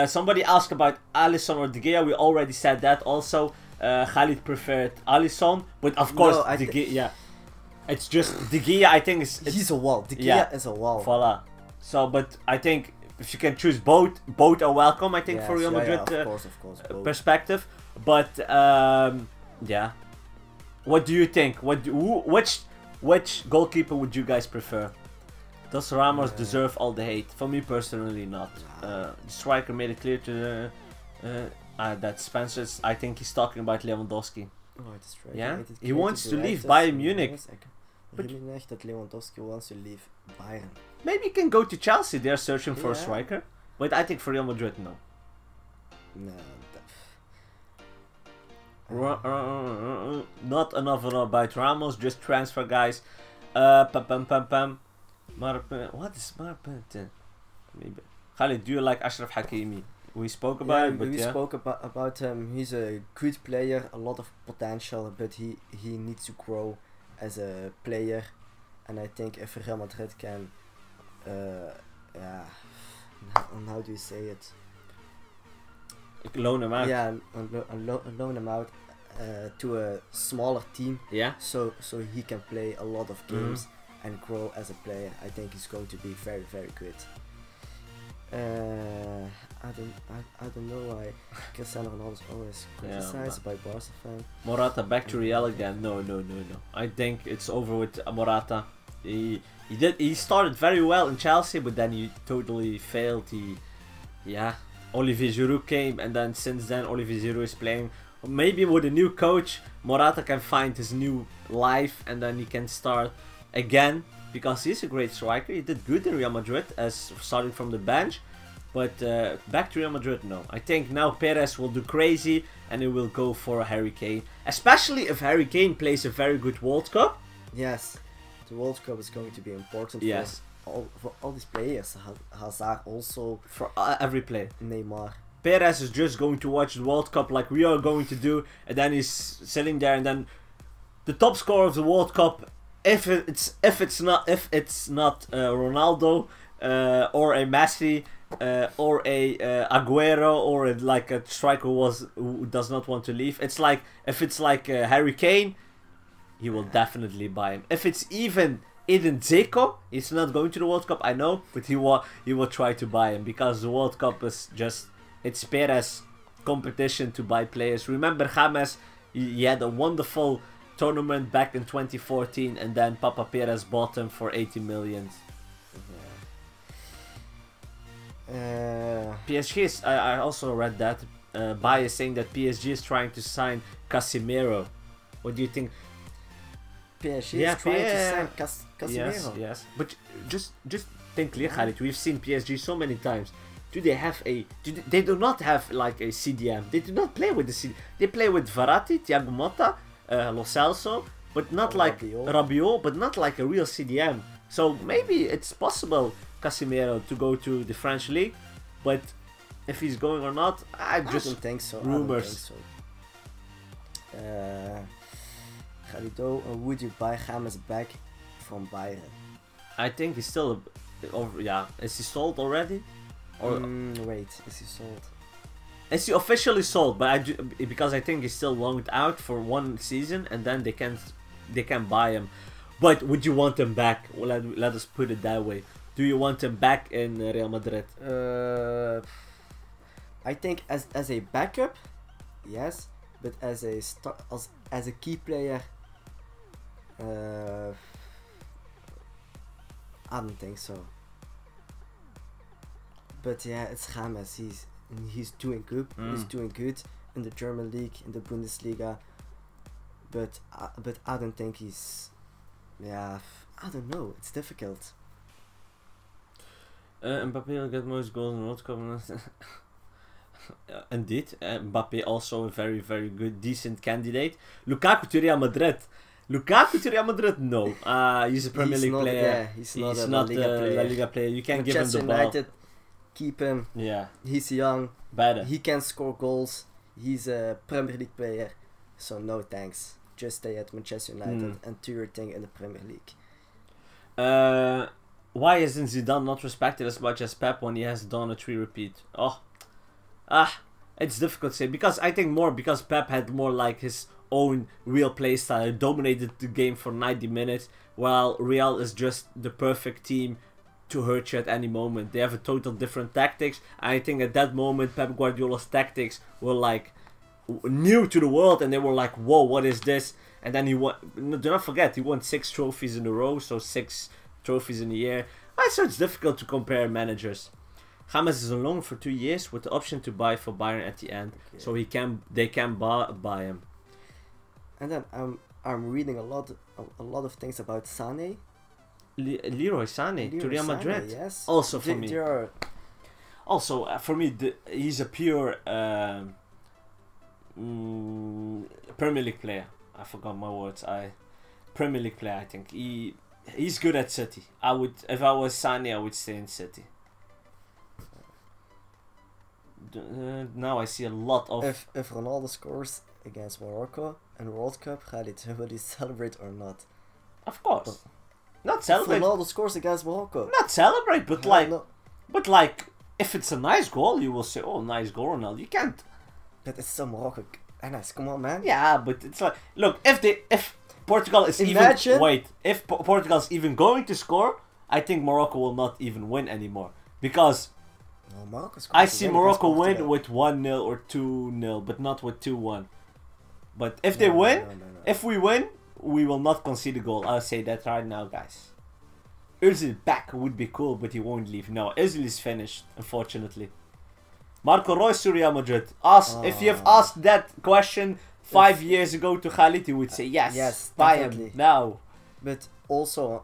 Somebody asked about Alisson or De Gea. We already said that also. Khalid preferred Alisson, but of course De Gea. It's just De Gea. I think he's a wall. De Gea is a wall. Voila. So, but I think if you can choose both are welcome. I think for Real Madrid of course, perspective. But what do you think? Which goalkeeper would you guys prefer? Does Ramos deserve all the hate? For me personally, not. The striker made it clear to that Spencer's. I think he's talking about Lewandowski. Oh, that's right. Yeah, he wants to leave Bayern Munich. But that Lewandowski wants to leave Bayern. Maybe he can go to Chelsea. They're searching for a striker. But I think for Real Madrid, no. No. Not enough about Ramos. Just transfer guys. What is Marpin? Maybe. Khalid, do you like Ashraf Hakimi? We spoke about it, but we spoke about him. He's a good player, a lot of potential, but he needs to grow as a player. And I think if Real Madrid can, how do you say it? Loan him out. Yeah, loan him out to a smaller team. Yeah. So he can play a lot of games and grow as a player. I think he's going to be very, very good. Other I don't know why Cristiano Ronaldo is always criticized by Barca fans. Morata back to Real again? No. I think it's over with Morata. He started very well in Chelsea, but then he totally failed. Olivier Giroud came, and then since then Olivier Giroud is playing. Maybe with a new coach, Morata can find his new life, and then he can start again, because he's a great striker. He did good in Real Madrid as starting from the bench, but back to Real Madrid, no. I think now Perez will do crazy, and he will go for a Harry Kane, especially if Harry Kane plays a very good World Cup. Yes, the World Cup is going to be important. Yes. For all these players. Hazard also. For every player. Neymar. Perez is just going to watch the World Cup like we are going to do, and then he's sitting there, and then the top scorer of the World Cup, if it's not Ronaldo or a Messi or a Aguero or like a striker who does not want to leave, it's like if it's like Harry Kane, he will definitely buy him. If it's even Edin Dzeko, he's not going to the World Cup, I know, but he will try to buy him, because the World Cup is just, it's Perez competition to buy players. Remember James, he had a wonderful tournament back in 2014, and then Papa Perez bought him for 80 million. PSG is, I also read that Baye is saying that PSG is trying to sign Casemiro. What do you think? PSG is trying to sign Casemiro. Yes. But just think clear, Khalid. We've seen PSG so many times. Do they have they do not have like a CDM. They do not play with the CDM. They play with Verratti, Thiago Motta, Lo Celso, but not like Rabiot, but not like a real CDM. So maybe it's possible Casemiro to go to the French league, but if he's going or not, I don't think so. Rumors. Khalido, or would you buy James back from Bayern? I think he's still is he sold already? Or wait, is he sold? Is he officially sold? But because I think he's still loaned out for one season, and then they can buy him. But would you want him back? Well, let us put it that way. Do you want him back in Real Madrid? I think as a backup, yes, but as a key player, I don't think so. But yeah, it's James. He's doing good. He's doing good in the German league, in the Bundesliga. But I don't think he's. Yeah, I don't know. It's difficult. Mbappe will get most goals in the World Cup. Indeed, Mbappe also a very, very good, decent candidate. Lukaku to Real Madrid. No. He's a Premier League player. Yeah, he's not a La Liga player. You can't give him the United, ball. Keep him. Yeah. He's young. Better. He can score goals. He's a Premier League player. So no thanks. Just stay at Manchester United and do your thing in the Premier League. Why isn't Zidane not respected as much as Pep when he has done a 3 repeat? It's difficult to say, because I think because Pep had more like his own real play style, dominated the game for 90 minutes, while Real is just the perfect team to hurt you at any moment. They have a total different tactics. I think at that moment Pep Guardiola's tactics were like new to the world, and they were like, whoa, what is this? And then he won. Do not forget, he won 6 trophies in a row, so 6 trophies in a year. So it's difficult to compare managers. James is on loan for 2 years with the option to buy for Bayern at the end, so they can buy him. And then I'm reading a lot of things about Sané. Leroy Sané to Real Madrid. Yes. Also for me. Also for me, he's a pure Premier League player. I forgot my words. Premier League player. I think he's good at City. If I was Sané, I would stay in City. Now I see a lot of. If Ronaldo scores against Morocco in World Cup, will he celebrate or not? Of course. Not celebrate. If Ronaldo scores against Morocco. Not celebrate, but like, if it's a nice goal, you will say, "Oh, nice goal, Ronaldo." You can't. But it's still Morocco. Nice, come on, man. Yeah, but it's like, look, if Portugal is if Portugal is even going to score, I think Morocco will not even win anymore, because No, Morocco's I see very Morocco against win Portugal. with 1-0 or 2-0, but not with 2-1. But if they No, no, win, no, no, no. if we win, we will not concede a goal. I'll say that right now, guys. Özil back would be cool, but he won't leave. No, Özil is finished, unfortunately. Marco Reus to Real Madrid. If you have asked that question 5 years ago to Khalid, he would say yes. Yes, buy definitely. him now. But also,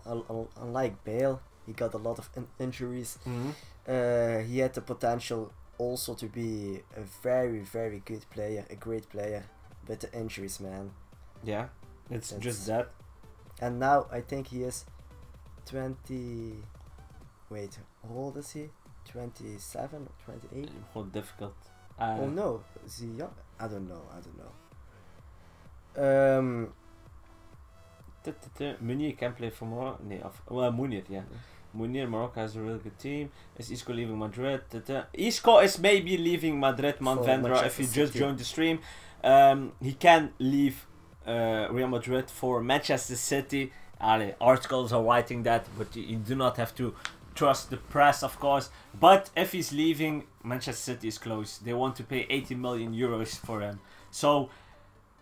unlike Bale, he got a lot of injuries. He had the potential also to be a very, very good player, a great player. But the injuries, man. Yeah, it's just that. And now I think he is 20. Wait, how old is he? 27 or 28? How difficult. Oh no, is he young? I don't know. Munir can play for Morocco. Well, Munir, yeah. Munir, Morocco has a really good team. Is Isco leaving Madrid? Isco is maybe leaving Madrid, Mandvendra, if you just joined the stream. He can leave Real Madrid for Manchester City. Articles are writing that, but you do not have to trust the press, of course. But if he's leaving, Manchester City is close. They want to pay 80 million euros for him. So,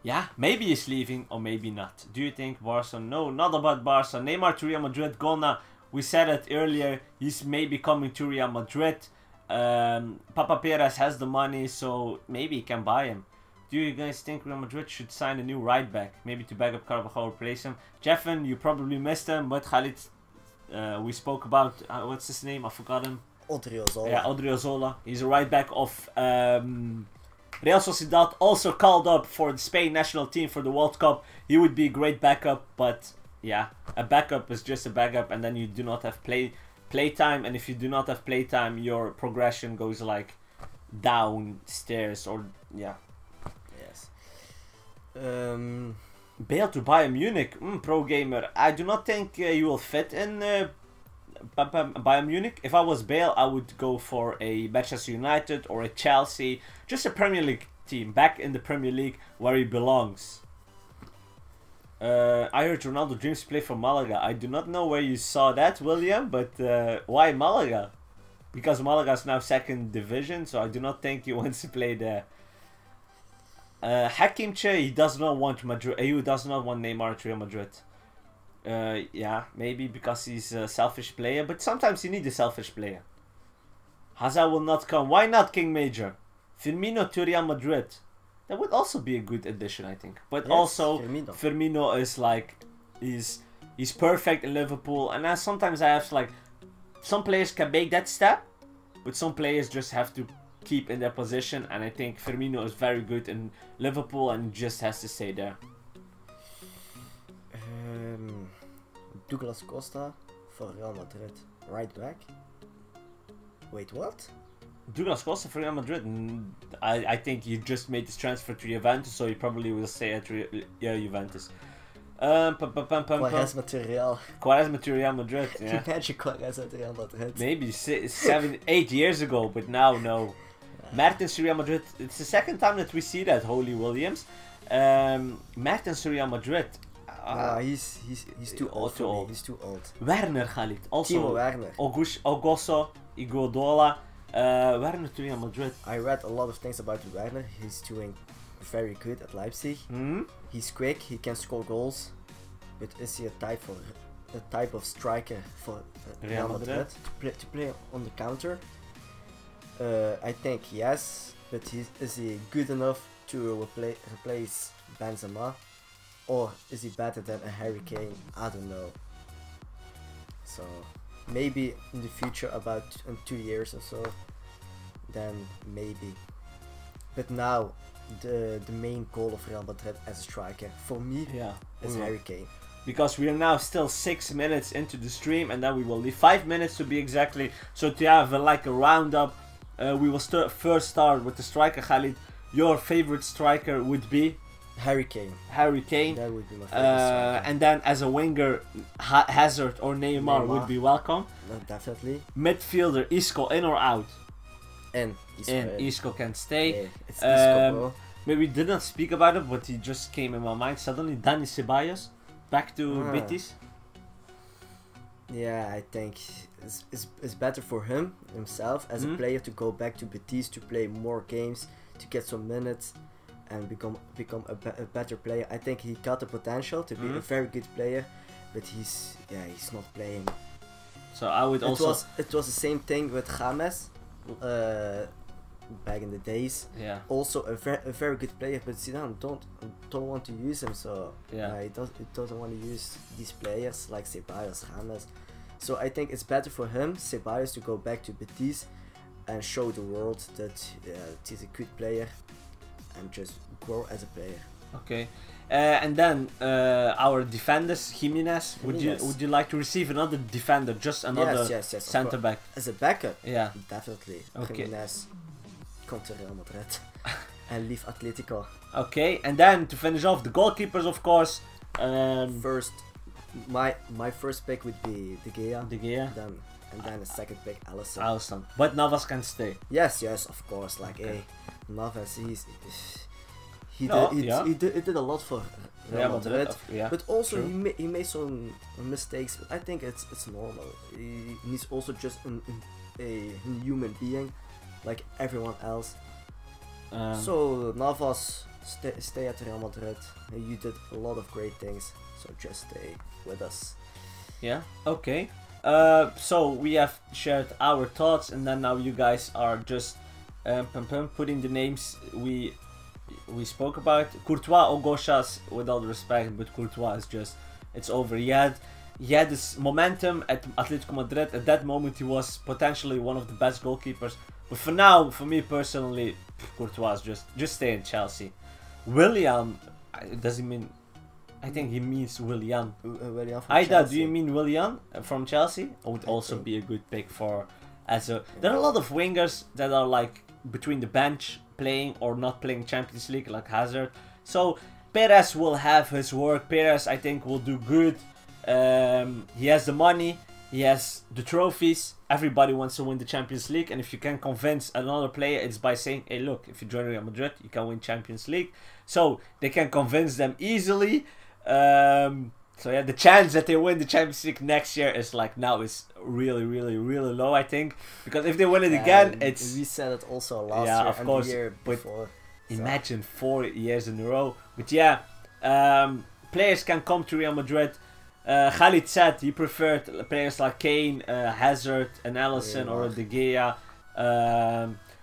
yeah, maybe he's leaving or maybe not. Do you think Barca? No, not about Barca. Neymar to Real Madrid, gonna. We said it earlier. He's maybe coming to Real Madrid. Papa Perez has the money, so maybe he can buy him. Do you guys think Real Madrid should sign a new right back? Maybe to back up Carvajal, replace him? Jeffin, you probably missed him, but Khalid, we spoke about, what's his name? I forgot him. Odriozola. Yeah, Odriozola. He's a right back of Real Sociedad, also called up for the Spain national team for the World Cup. He would be a great backup, but yeah, a backup is just a backup, and then you do not have play time, and if you do not have play time, your progression goes like downstairs, or yeah. Bale to Bayern Munich, pro gamer. I do not think you will fit in Bayern Munich. If I was Bale, I would go for a Manchester United or a Chelsea, just a Premier League team, back in the Premier League where he belongs. I heard Ronaldo dreams to play for Malaga. I do not know where you saw that, William, but why Malaga? Because Malaga is now second division, so I do not think he wants to play there. Hakim Che, he does not want Madrid. He does not want Neymar to Real Madrid. Yeah, maybe because he's a selfish player, but sometimes you need a selfish player. Hazard will not come. Why not, King Major? Firmino to Real Madrid. That would also be a good addition, I think. But yes, also, Firmino is like, he's perfect in Liverpool, and sometimes I have like, some players can make that step, but some players just have to keep in their position, and I think Firmino is very good in Liverpool and just has to stay there. Douglas Costa for Real Madrid, right back. Wait, what? Douglas Costa for Real Madrid? I think he just made this transfer to Juventus, so he probably will stay at Juventus. Quaresma to Real. Quaresma to Real Madrid, yeah. Imagine Quaresma to Real Madrid. Maybe 7, 8 years ago, but now no. Mertens to Real Madrid. It's the second time that we see that, Holy Williams. Mertens to Real Madrid. He's too old for me. He's too old. Werner, Khalid. Also, Timo Werner. Augusto, Iguodala. Werner to Real Madrid. I read a lot of things about Werner. He's doing very good at Leipzig. He's quick. He can score goals. But is he a type of striker for Real Madrid to play on the counter? I think yes, but is he good enough to replace Benzema, or is he better than a Harry Kane? I don't know. So maybe in the future, about in 2 years or so, then maybe. But now the main goal of Real Madrid as a striker for me is Harry Kane. Because we are now still 6 minutes into the stream, and then we will leave 5 minutes to be exactly. So to have like a roundup. We will first start with the striker, Khalid. Your favorite striker would be? Harry Kane. Harry Kane. That would be my favorite striker. And then as a winger, Hazard or Neymar would be welcome. No, definitely. Midfielder, Isco, in or out? In. Isco can stay. Yeah, it's Isco, bro. Maybe we did not speak about it, but he just came in my mind suddenly. Dani Ceballos, back to Betis. Yeah, I think it's better for himself as a player to go back to Betis to play more games, to get some minutes, and become a better player. I think he got the potential to be a very good player, but he's not playing. So I would also. It was the same thing with James, back in the days. Yeah. Also a very good player, but Zidane don't want to use him. So yeah, he doesn't want to use these players like Ceballos, James. So I think it's better for him, Ceballos, to go back to Betis and show the world that he's a good player and just grow as a player. Okay. And then our defenders, Jimenez. Would you like to receive another defender, just another yes, center back as a backup? Yeah, definitely. Okay. Jimenez, come to Real Madrid and leave Atletico. Okay, and then to finish off, the goalkeepers, of course. First, my first pick would be De Gea. De Gea. Then the second pick, Alisson. Alisson. But Navas can stay. Yes, of course. Like, okay. Navas, he did a lot for Real Madrid, but also he made some mistakes. I think it's normal. He's also just a human being, like everyone else. So Navas, stay at Real Madrid. You did a lot of great things, so just stay with us. Yeah. Okay. So we have shared our thoughts, and then now you guys are just putting the names we spoke about. Courtois or Goshas, with all the respect, but Courtois is just, it's over. He had this momentum at Atletico Madrid. At that moment he was potentially one of the best goalkeepers, but for now, for me personally, Courtois is just stay in Chelsea. Willian, does he mean, I think he means Willian. Willian from Aida, Chelsea. do you mean Willian from Chelsea? Would also be a good pick for there are a lot of wingers that are like between the bench, playing or not playing Champions League, like Hazard. So Perez will have his work. Perez, I think, will do good. He has the money, he has the trophies. Everybody wants to win the Champions League, and if you can convince another player, it's by saying, hey look, if you join Real Madrid, you can win Champions League. So they can convince them easily. So yeah, the chance that they win the Champions League next year is like now is really low, I think, because if they win it again, it's, we said it also last year, of course, and the year before. Imagine 4 years in a row. But yeah, players can come to Real Madrid. Khalid said he preferred players like Kane, Hazard, and Alisson, or De Gea.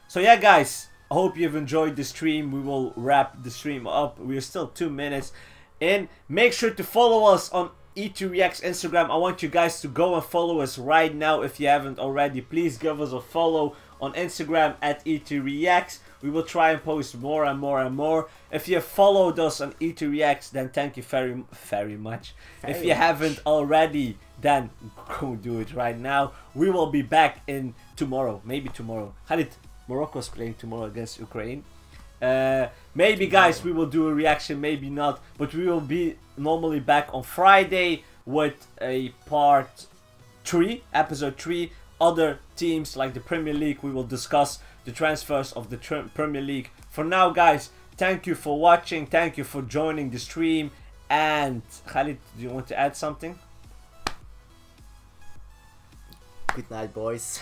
So yeah, guys, I hope you've enjoyed the stream. We will wrap the stream up. We're still 2 minutes in. Make sure to follow us on E2Reacts Instagram. I want you guys to go and follow us right now if you haven't already. Please give us a follow on Instagram at E2Reacts. We will try and post more and more and more. If you have followed us on E2Reacts, then thank you very much. If you haven't already, then go do it right now. We will be back in tomorrow, maybe tomorrow. Khalid, Morocco's playing tomorrow against Ukraine. Maybe, guys, we will do a reaction, maybe not, but we will be normally back on Friday with a part 3, episode 3. Other teams like the Premier League, we will discuss the transfers of the Premier League. For now, guys, thank you for watching, thank you for joining the stream, and Khalid, do you want to add something? Good night, boys.